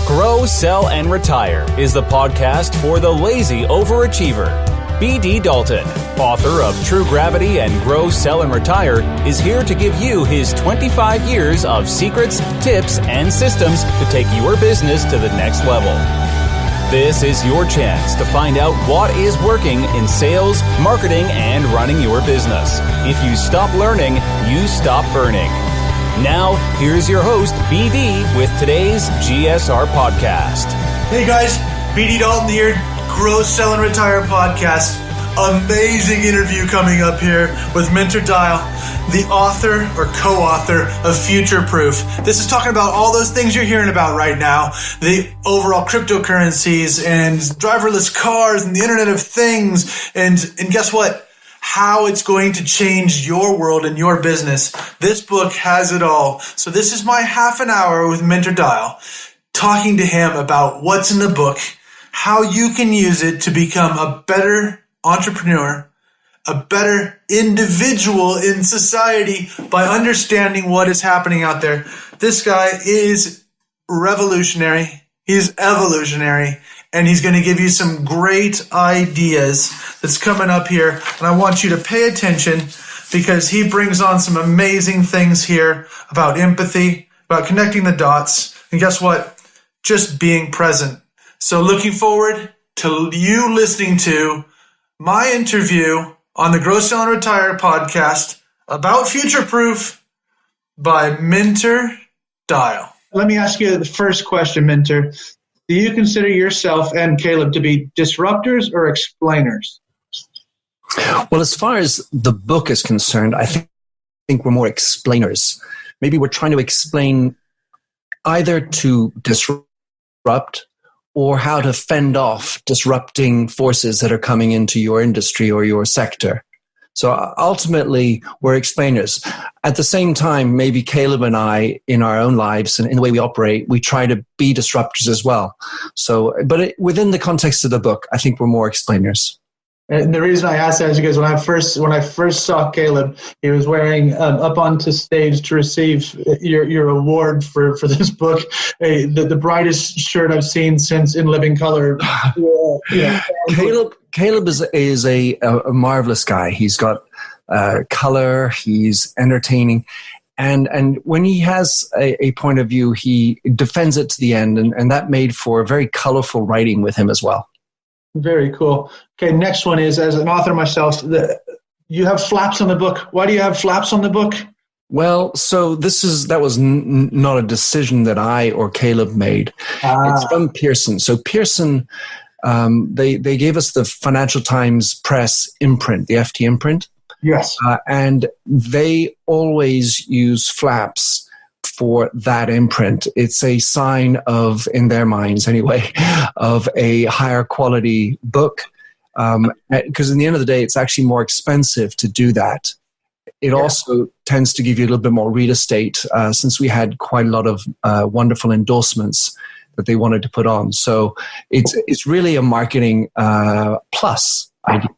Grow, Sell, and Retire is the podcast for the lazy overachiever. B.D. Dalton, author of True Gravity and Grow, Sell, and Retire, is here to give you his 25 years of secrets, tips, and systems to take your business to the next level. This is your chance to find out what is working in sales, marketing, and running your business. If you stop learning, you stop burning. Now, here's your host, BD, with today's GSR podcast. Hey guys, BD Dalton here, Grow, Sell, and Retire podcast. Amazing interview coming up here with Mentor Dial, the author or co-author of Futureproof. This is talking about all those things you're hearing about right now, the overall cryptocurrencies and driverless cars and the Internet of Things, and guess what? How it's going to change your world and your business. This book has it all. So this is my half an hour with Mentor Dial, talking to him about what's in the book, how you can use it to become a better entrepreneur, a better individual in society by understanding what is happening out there. This guy is revolutionary. He's evolutionary. And he's going to give you some great ideas that's coming up here. And I want you to pay attention because he brings on some amazing things here about empathy, about connecting the dots. And guess what? Just being present. So looking forward to you listening to my interview on the Grow, Sell, and Retire podcast about Futureproof by Mentor Dial. Let me ask you the first question, Mentor. Do you consider yourself and Caleb to be disruptors or explainers? Well, as far as the book is concerned, I think we're more explainers. Maybe we're trying to explain either to disrupt or how to fend off disrupting forces that are coming into your industry or your sector. So ultimately, we're explainers. At the same time, maybe Caleb and I, in our own lives and in the way we operate, we try to be disruptors as well. So, but within the context of the book, I think we're more explainers. And the reason I asked that is because when I first saw Caleb, he was wearing up onto stage to receive your award for this book, the brightest shirt I've seen since In Living Color. Caleb is a marvelous guy. He's got color. He's entertaining. And when he has a point of view, he defends it to the end. And that made for very colorful writing with him as well. Very cool. Okay, next one is, as an author myself, you have flaps on the book. Why do you have flaps on the book? Well, so that was not a decision that I or Caleb made. It's from Pearson. So Pearson, they gave us the Financial Times Press imprint, the FT imprint. Yes. And they always use flaps for that imprint. It's a sign of, in their minds anyway, of a higher quality book. Because in the end of the day, it's actually more expensive to do that. It also tends to give you a little bit more real estate, since we had quite a lot of wonderful endorsements that they wanted to put on. So it's really a marketing plus idea.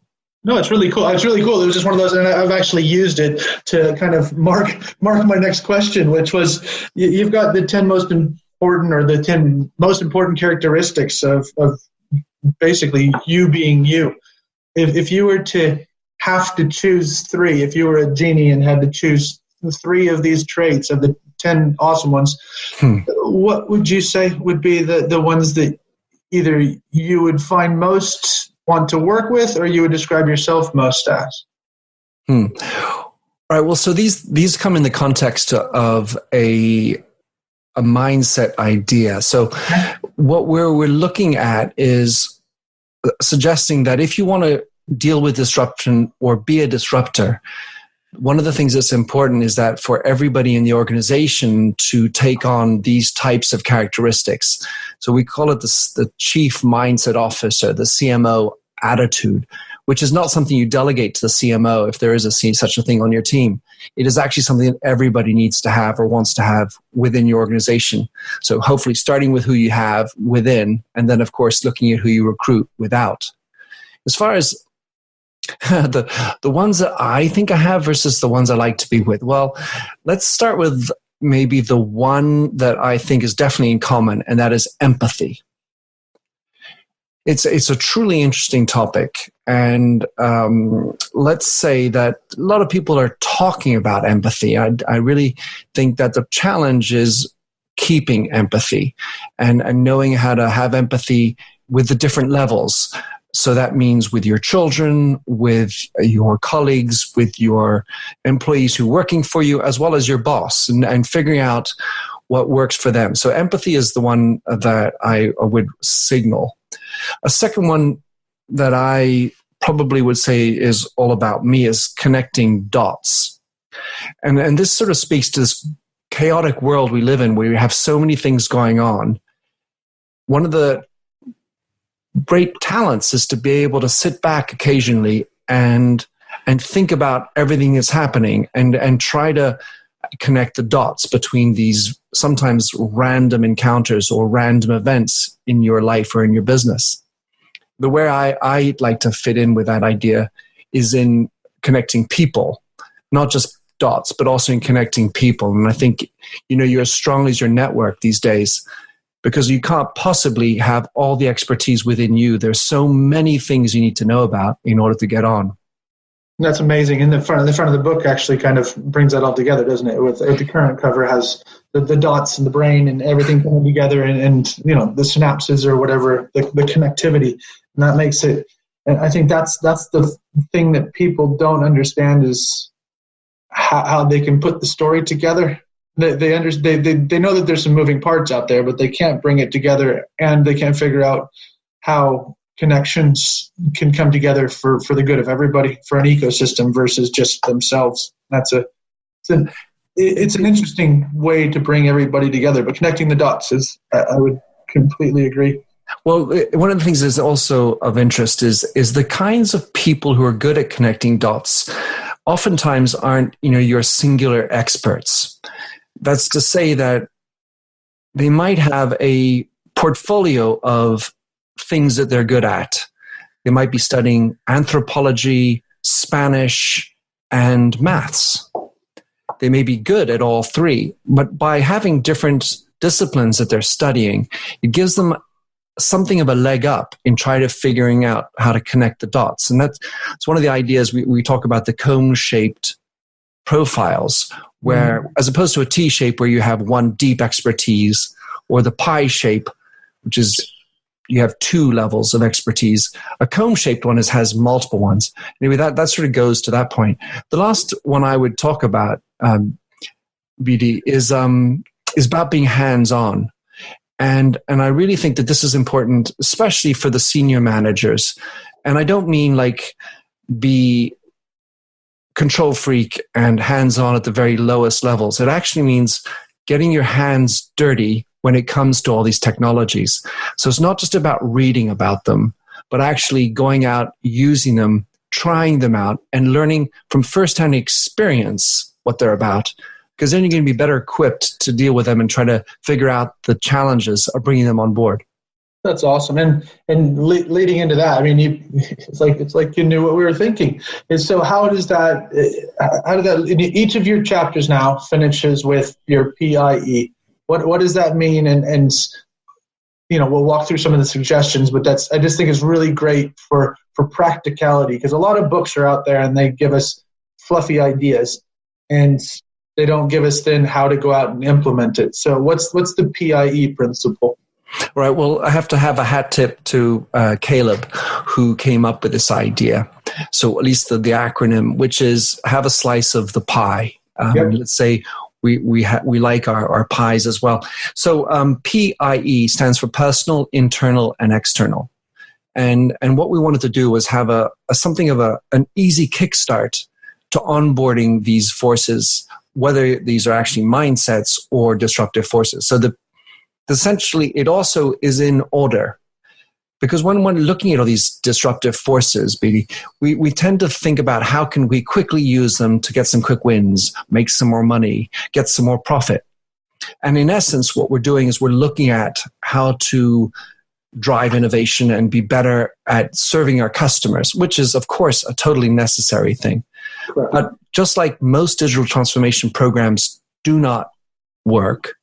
No, it's really cool. It's really cool. It was just one of those, and I've actually used it to kind of mark my next question, which was, you've got the 10 most important, or the 10 most important characteristics of basically you being you. If you were to have to choose 3, if you were a genie and had to choose 3 of these traits of the 10 awesome ones, what would you say would be the ones that either you would find most want to work with, or you would describe yourself most as? All right. Well, so these come in the context of a mindset idea. So what we're looking at is suggesting that if you want to deal with disruption or be a disruptor, one of the things that's important is that for everybody in the organization to take on these types of characteristics. So we call it the Chief Mindset Officer, the CMO attitude, which is not something you delegate to the CMO if there is such a thing on your team. It is actually something that everybody needs to have or wants to have within your organization. So hopefully starting with who you have within, and then of course looking at who you recruit without. As far as the ones that I think I have versus the ones I like to be with, well, let's start with maybe the one that I think is definitely in common, and that is empathy. It's a truly interesting topic. And let's say that a lot of people are talking about empathy. I really think that the challenge is keeping empathy and knowing how to have empathy with the different levels. So that means with your children, with your colleagues, with your employees who are working for you, as well as your boss, and figuring out what works for them. So empathy is the one that I would signal. A second one that I probably would say is all about me is connecting dots. And this sort of speaks to this chaotic world we live in where we have so many things going on. One of the great talents is to be able to sit back occasionally and think about everything that's happening and try to connect the dots between these sometimes random encounters or random events in your life or in your business. The way I like to fit in with that idea is in connecting people, not just dots, but also in connecting people. And I think, you're as strong as your network these days, because you can't possibly have all the expertise within you. There's so many things you need to know about in order to get on. That's amazing. And the front of the book actually kind of brings that all together, doesn't it? With the current cover has the dots and the brain and everything coming together and the synapses or whatever, the connectivity. And that makes it, and I think that's the thing that people don't understand is how they can put the story together. They know that there's some moving parts out there, but they can't bring it together, and they can't figure out how connections can come together for the good of everybody, for an ecosystem versus just themselves. It's an interesting way to bring everybody together, but connecting the dots is, I would completely agree. Well, one of the things that's also of interest is the kinds of people who are good at connecting dots oftentimes aren't, your singular experts. That's to say that they might have a portfolio of things that they're good at. They might be studying anthropology, Spanish, and maths. They may be good at all three, but by having different disciplines that they're studying, it gives them something of a leg up in trying to figuring out how to connect the dots. And that's one of the ideas we talk about, the cone-shaped profiles, where as opposed to a T shape where you have one deep expertise, or the pie shape, which is you have two levels of expertise, a cone-shaped one has multiple ones. Anyway, that sort of goes to that point. The last one I would talk about, BD, is about being hands-on. And I really think that this is important, especially for the senior managers. And I don't mean like be control freak and hands-on at the very lowest levels. It actually means getting your hands dirty when it comes to all these technologies. So it's not just about reading about them, but actually going out, using them, trying them out, and learning from firsthand experience what they're about. Because then you're going to be better equipped to deal with them and try to figure out the challenges of bringing them on board. That's awesome. And leading into that, I mean, it's like you knew what we were thinking. And so how did that, in each of your chapters now finishes with your PIE? What does that mean? And we'll walk through some of the suggestions, but I just think it's really great for practicality, because a lot of books are out there and they give us fluffy ideas, and they don't give us then how to go out and implement it. So what's the PIE principle? Right. Well, I have to have a hat tip to Caleb, who came up with this idea. So at least the acronym, which is have a slice of the pie. Yep. Let's say we like our pies as well. So PIE stands for personal, internal, and external. And what we wanted to do was have something of an easy kickstart to onboarding these forces, whether these are actually mindsets or disruptive forces. So essentially, it also is in order. Because when we're looking at all these disruptive forces, BD, we tend to think about how can we quickly use them to get some quick wins, make some more money, get some more profit. And in essence, what we're doing is we're looking at how to drive innovation and be better at serving our customers, which is, of course, a totally necessary thing. Correct. But just like most digital transformation programs do not work,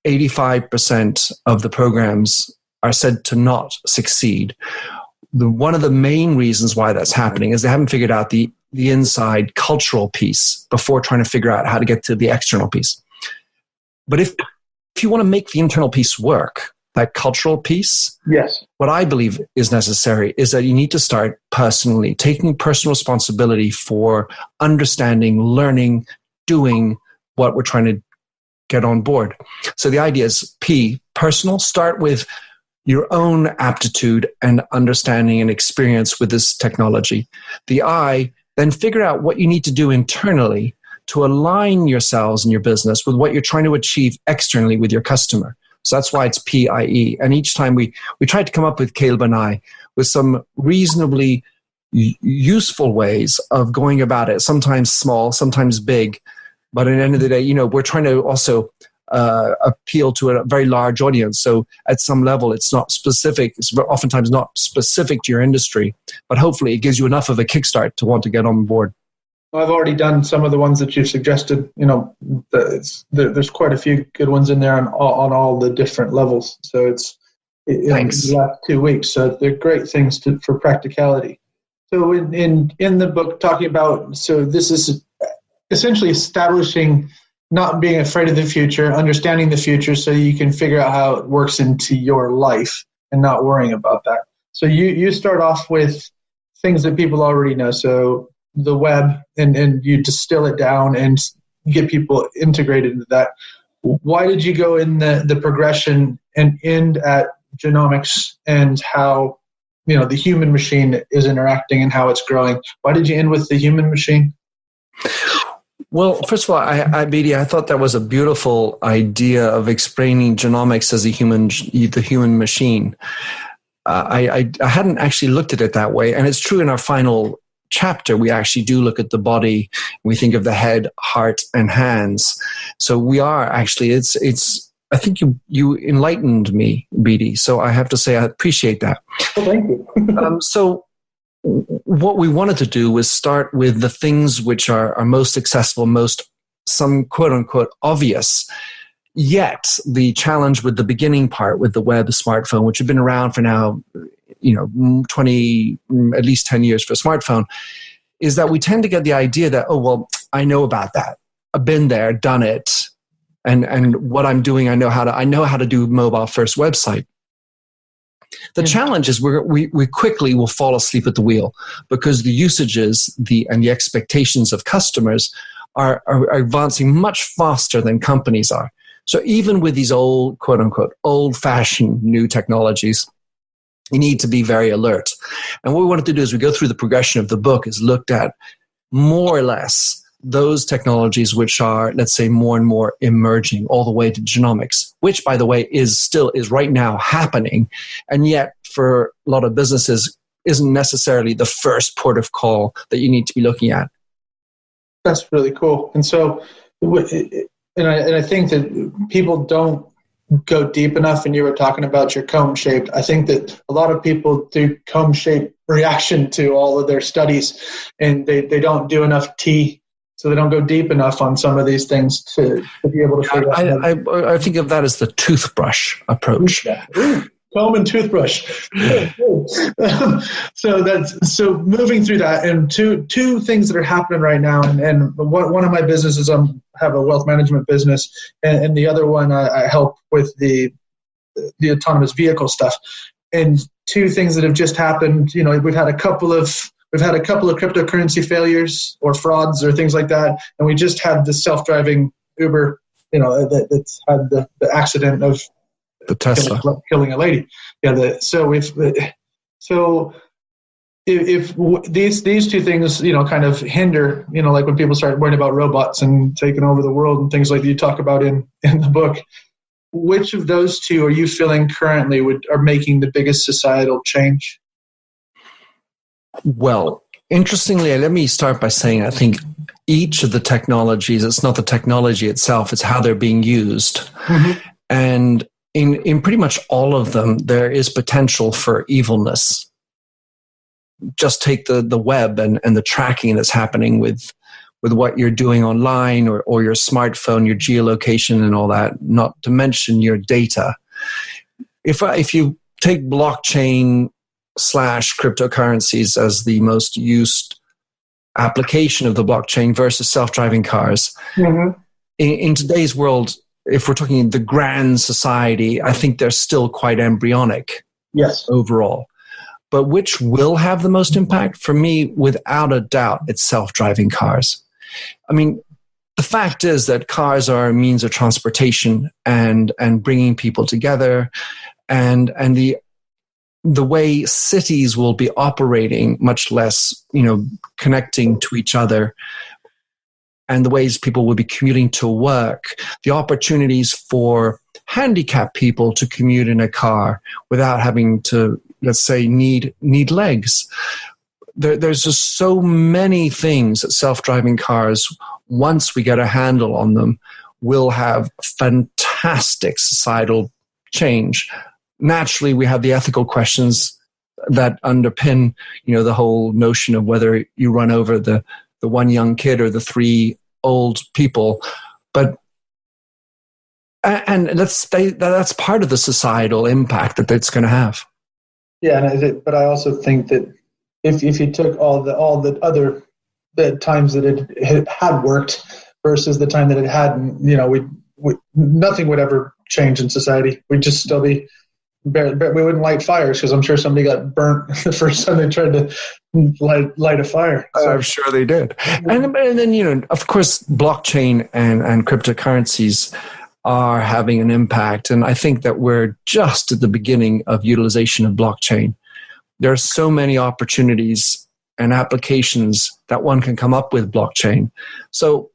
85% of the programs are said to not succeed. One of the main reasons why that's happening is they haven't figured out the inside cultural piece before trying to figure out how to get to the external piece. But if you want to make the internal piece work, that cultural piece, yes, what I believe is necessary is that you need to start personally, taking personal responsibility for understanding, learning, doing what we're trying to get on board. So the idea is P, personal, start with your own aptitude and understanding and experience with this technology. The I, then figure out what you need to do internally to align yourselves and your business with what you're trying to achieve externally with your customer. So that's why it's PIE. And each time we tried to come up with, Caleb and I, with some reasonably useful ways of going about it, sometimes small, sometimes big. But at the end of the day, we're trying to also appeal to a very large audience. So at some level, it's not specific. It's oftentimes not specific to your industry, but hopefully it gives you enough of a kickstart to want to get on board. I've already done some of the ones that you've suggested. There's quite a few good ones in there on all the different levels. So Thanks. In the last 2 weeks. So they're great things for practicality. So in the book, talking about, so this is essentially establishing, not being afraid of the future, understanding the future so you can figure out how it works into your life and not worrying about that. So you start off with things that people already know. So the web, and you distill it down and get people integrated into that. Why did you go in the progression and end at genomics and how the human machine is interacting and how it's growing? Why did you end with the human machine? Well, first of all, I thought that was a beautiful idea of explaining genomics as the human machine. I hadn't actually looked at it that way, and it's true in our final chapter, we actually do look at the body. We think of the head, heart, and hands. So we are actually, it's. I think you enlightened me, BD. So I have to say I appreciate that. Well, thank you. So what we wanted to do was start with the things which are most accessible, some quote unquote obvious. Yet the challenge with the beginning part, with the web, smartphone, which have been around for now, 20, at least 10 years for a smartphone, is that we tend to get the idea that, oh, well, I know about that. I've been there, done it. And what I'm doing, I know how to do mobile first website. The challenge is we quickly will fall asleep at the wheel because the usages and the expectations of customers are advancing much faster than companies are. So even with these old, quote unquote, old-fashioned new technologies, you need to be very alert. And what we wanted to do as we go through the progression of the book is looked at more or less those technologies which are, let's say, more and more emerging, all the way to genomics, which, by the way, is right now happening. And yet, for a lot of businesses, isn't necessarily the first port of call that you need to be looking at. That's really cool. And so, and I think that people don't go deep enough, and you were talking about your cone-shaped. I think that a lot of people do cone-shaped reaction to all of their studies, and they don't do enough T, so they don't go deep enough on some of these things to be able to figure out. I think of that as the toothbrush approach. Comb and toothbrush. So moving through that, and two things that are happening right now, and one of my businesses, have a wealth management business, and the other one I help with the autonomous vehicle stuff. And two things that have just happened, we've had a couple of cryptocurrency failures or frauds or things like that, and we just had the self-driving Uber, that's had the accident of the Tesla killing a lady. Yeah. So if these two things, kind of hinder, like when people start worrying about robots and taking over the world and things like that you talk about in the book, which of those two are you feeling currently are making the biggest societal change? Well, interestingly, let me start by saying I think each of the technologies, it's not the technology itself, it's how they're being used. Mm-hmm. And in pretty much all of them, there is potential for evilness. Just take the web and the tracking that's happening with with what you're doing online or your smartphone, your geolocation and all that, not to mention your data. If you take blockchain / cryptocurrencies as the most used application of the blockchain versus self-driving cars, in today's world, if we're talking the grand society, I think they're still quite embryonic. Yes. Overall. But which will have the most impact? For me, without a doubt, it's self-driving cars. I mean, the fact is that cars are a means of transportation and bringing people together, and the way cities will be operating, much less, connecting to each other, and the ways people will be commuting to work, the opportunities for handicapped people to commute in a car without having to, let's say, need legs. There's just so many things that self-driving cars, once we get a handle on them, will have fantastic societal change. Naturally, we have the ethical questions that underpin, the whole notion of whether you run over the one young kid or the three old people. And that's part of the societal impact that it's going to have. Yeah, but I also think that if you took all the other times that it had worked versus the time that it hadn't, nothing would ever change in society. We'd just still be. We wouldn't light fires because I'm sure somebody got burnt the first time they tried to light a fire. So. I'm sure they did. And then, of course, blockchain and cryptocurrencies are having an impact. And I think that we're just at the beginning of utilization of blockchain. There are so many opportunities and applications that one can come up with blockchain. So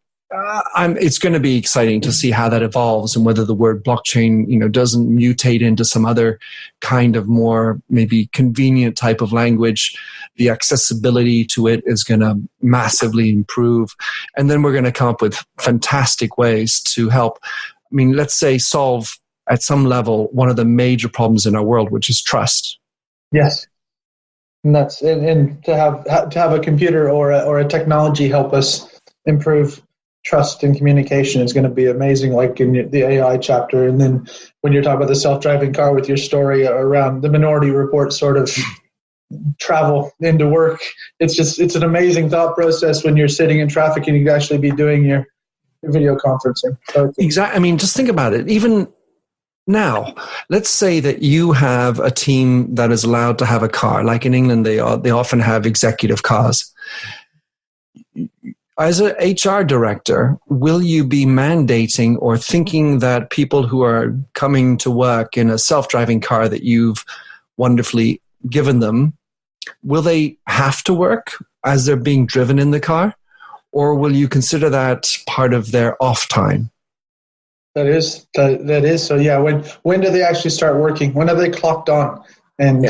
it's going to be exciting to see how that evolves and whether the word blockchain, doesn't mutate into some other kind of more maybe convenient type of language. The accessibility to it is going to massively improve. And then we're going to come up with fantastic ways to help, let's say, solve at some level one of the major problems in our world, which is trust. Yes. And and to have a computer or a technology help us improve trust and communication is going to be amazing, like in the AI chapter. And then when you're talking about the self-driving car with your story around the Minority Report sort of travel into work, it's an amazing thought process when you're sitting in traffic and you can actually be doing your video conferencing. Exactly. Just think about it. Even now, let's say that you have a team that is allowed to have a car. Like in England, they often have executive cars. As an HR director, will you be mandating or thinking that people who are coming to work in a self-driving car that you've wonderfully given them, will they have to work as they're being driven in the car? Or will you consider that part of their off time? That is. So yeah, when do they actually start working? When are they clocked on? And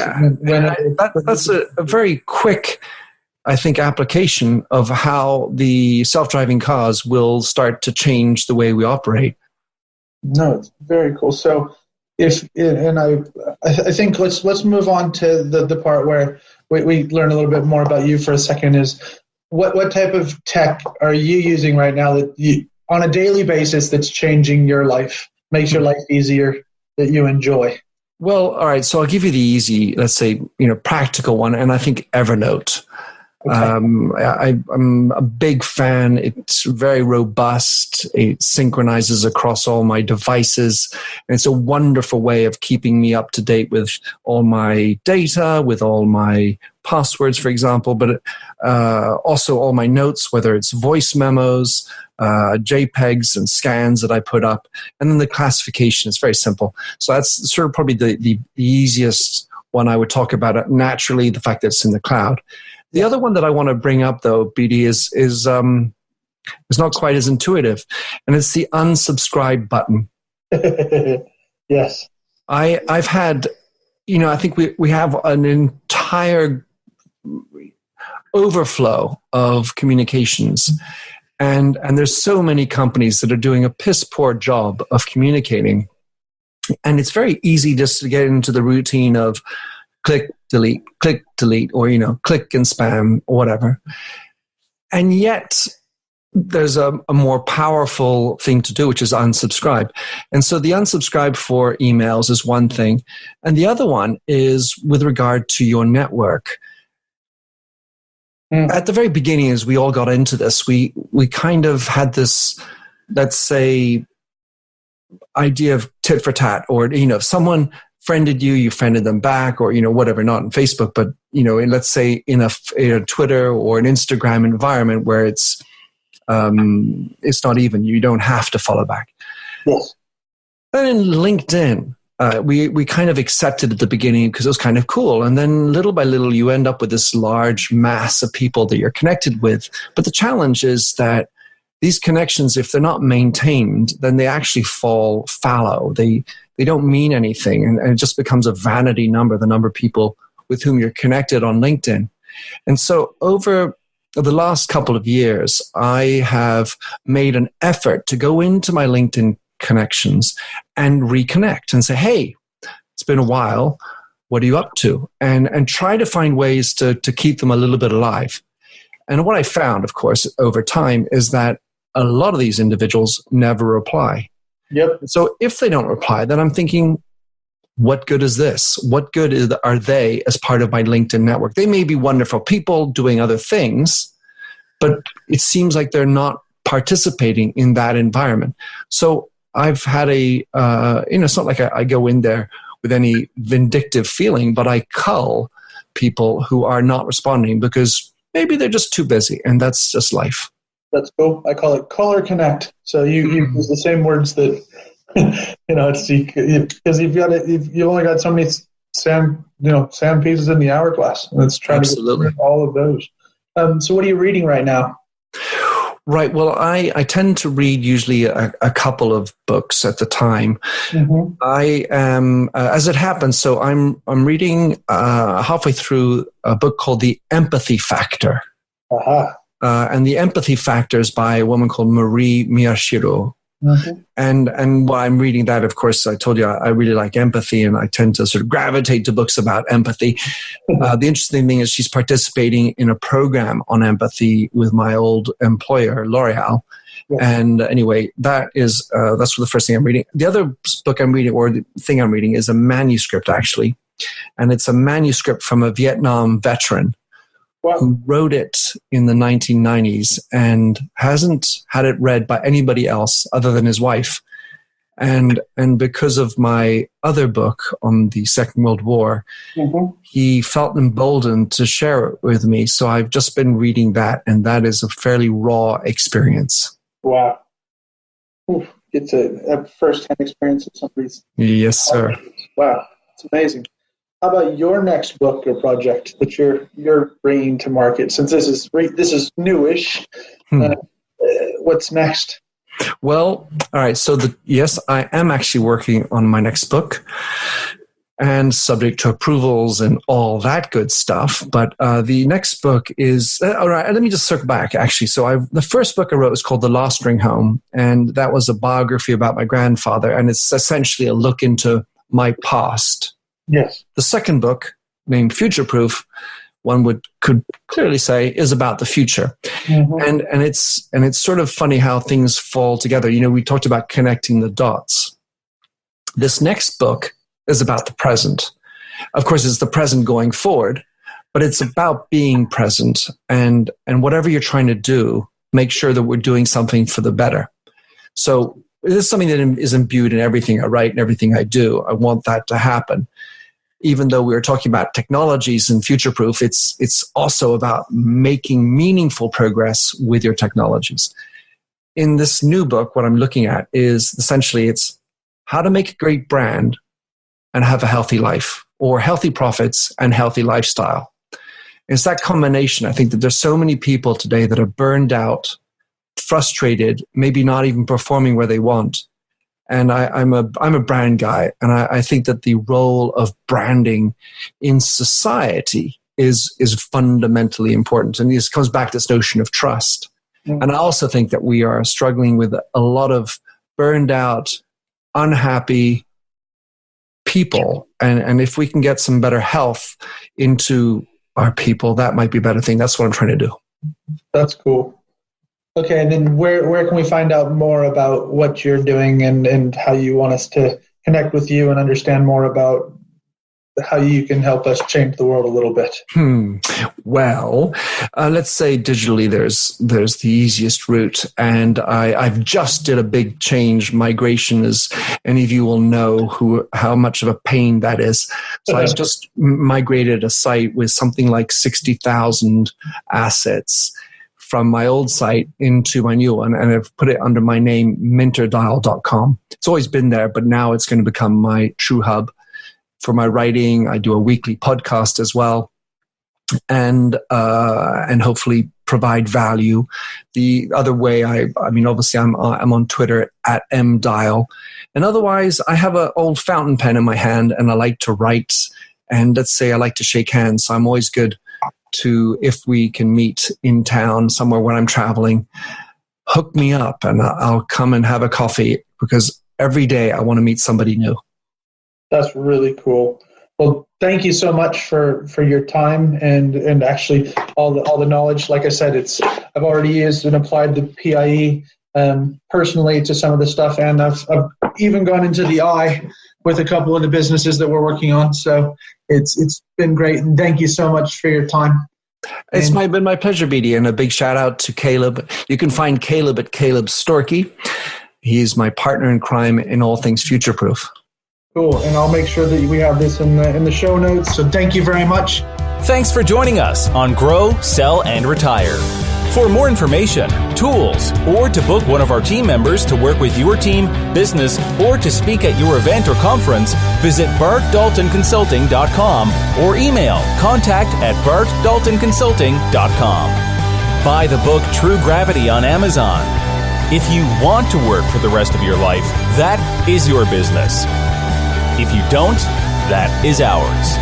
that's a very quick, I think, application of how the self-driving cars will start to change the way we operate. No, it's very cool. So I think let's move on to the part where we learn a little bit more about you for a second. Is what type of tech are you using right now that you, on a daily basis, that's changing your life, makes your life easier, that you enjoy? Well, all right. So I'll give you the easy, let's say, practical one, and I think Evernote. Okay. I'm a big fan. It's very robust. It synchronizes across all my devices. And it's a wonderful way of keeping me up to date with all my data, with all my passwords, for example, but also all my notes, whether it's voice memos, JPEGs and scans that I put up. And then the classification is very simple. So that's sort of probably the easiest one I would talk about. Naturally, the fact that it's in the cloud. The other one that I want to bring up, though, BD, is not quite as intuitive, and it's the unsubscribe button. Yes. I've had, I think we have an entire overflow of communications, and there's so many companies that are doing a piss poor job of communicating, and it's very easy just to get into the routine of click, delete, or, click and spam or whatever. And yet there's a more powerful thing to do, which is unsubscribe. And so the unsubscribe for emails is one thing. And the other one is with regard to your network. At the very beginning, as we all got into this, we kind of had this, let's say, idea of tit for tat, or, if someone friended you, you friended them back, or, whatever, not on Facebook, but, let's say in a Twitter or an Instagram environment where it's not even, you don't have to follow back. Yes. Then in LinkedIn, we kind of accepted at the beginning because it was kind of cool. And then little by little, you end up with this large mass of people that you're connected with. But the challenge is that these connections, if they're not maintained, then they actually fall fallow. They don't mean anything. And it just becomes a vanity number, the number of people with whom you're connected on LinkedIn. And so over the last couple of years, I have made an effort to go into my LinkedIn connections and reconnect and say, hey, it's been a while. What are you up to? And try to find ways to keep them a little bit alive. And what I found, of course, over time is that a lot of these individuals never reply. Yep. So if they don't reply, then I'm thinking, what good is this? What good are they as part of my LinkedIn network? They may be wonderful people doing other things, but it seems like they're not participating in that environment. So I've had it's not like I go in there with any vindictive feeling, but I cull people who are not responding because maybe they're just too busy, and that's just life. That's cool. I call it call or connect. So you use the same words that, it's because you've only got so many sand pieces in the hourglass. Let's try Absolutely. to get all of those. So what are you reading right now? Right. Well, I tend to read usually a couple of books at the time. Mm-hmm. I am, as it happens, so I'm reading halfway through a book called The Empathy Factor. Uh-huh. And The Empathy Factor is by a woman called Marie Miyashiro. Mm-hmm. And while I'm reading that, of course, I told you I really like empathy, and I tend to sort of gravitate to books about empathy. The interesting thing is she's participating in a program on empathy with my old employer, L'Oreal. Yes. And anyway, that's the first thing I'm reading. The other book I'm reading, or the thing I'm reading, is a manuscript, actually. And it's a manuscript from a Vietnam veteran. Wow. Who wrote it in the 1990s and hasn't had it read by anybody else other than his wife. And because of my other book on the Second World War, mm-hmm. he felt emboldened to share it with me. So I've just been reading that, and that is a fairly raw experience. Wow. Oof. It's a first-hand experience of somebody's. Yes, sir. Wow. It's amazing. How about your next book or project that you're bringing to market? Since this is newish, what's next? Well, all right. So yes, I am actually working on my next book, and subject to approvals and all that good stuff. But the next book is all right. Let me just circle back. Actually, so the first book I wrote was called The Lost Ring Home, and that was a biography about my grandfather, and it's essentially a look into my past. Yes. The second book, named Futureproof, could clearly say is about the future. Mm-hmm. And it's sort of funny how things fall together. We talked about connecting the dots. This next book is about the present. Of course, it's the present going forward, but it's about being present, and whatever you're trying to do, make sure that we're doing something for the better. So this is something that is imbued in everything I write and everything I do. I want that to happen. Even though we were talking about technologies and future-proof, it's also about making meaningful progress with your technologies. In this new book, what I'm looking at is essentially it's how to make a great brand and have a healthy life, or healthy profits and healthy lifestyle. It's that combination. I think that there's so many people today that are burned out, frustrated, maybe not even performing where they want. And I'm a brand guy, and I think that the role of branding in society is fundamentally important. And this comes back to this notion of trust. Mm-hmm. And I also think that we are struggling with a lot of burned out, unhappy people. And if we can get some better health into our people, that might be a better thing. That's what I'm trying to do. That's cool. Okay, and then where can we find out more about what you're doing and how you want us to connect with you and understand more about how you can help us change the world a little bit? Well, let's say digitally there's the easiest route, and I've just did a big change migration, as any of you will know how much of a pain that is. So I just migrated a site with something like 60,000 assets from my old site into my new one, and I've put it under my name, minterdial.com. It's always been there, but now it's going to become my true hub for my writing. I do a weekly podcast as well, and hopefully provide value. The other way, I mean, obviously I'm on Twitter at mdial, and otherwise I have an old fountain pen in my hand, and I like to write. And let's say I like to shake hands, so I'm always good to, if we can meet in town somewhere when I'm traveling, hook me up and I'll come and have a coffee, because every day I want to meet somebody new. That's really cool. Well, thank you so much for your time and actually all the knowledge. Like I said, I've already used and applied the PIE personally to some of the stuff, and I've even gone into the eye with a couple of the businesses that we're working on. So it's been great, and thank you so much for your time. It's been my pleasure, BD, and a big shout out to Caleb. You can find Caleb at Caleb Storkey. He's my partner in crime in all things future-proof. Cool, and I'll make sure that we have this in the show notes. So thank you very much. Thanks for joining us on Grow, Sell, and Retire. For more information, tools, or to book one of our team members to work with your team, business, or to speak at your event or conference, visit bartdaltonconsulting.com or email contact@bartdaltonconsulting.com. Buy the book True Gravity on Amazon. If you want to work for the rest of your life, that is your business. If you don't, that is ours.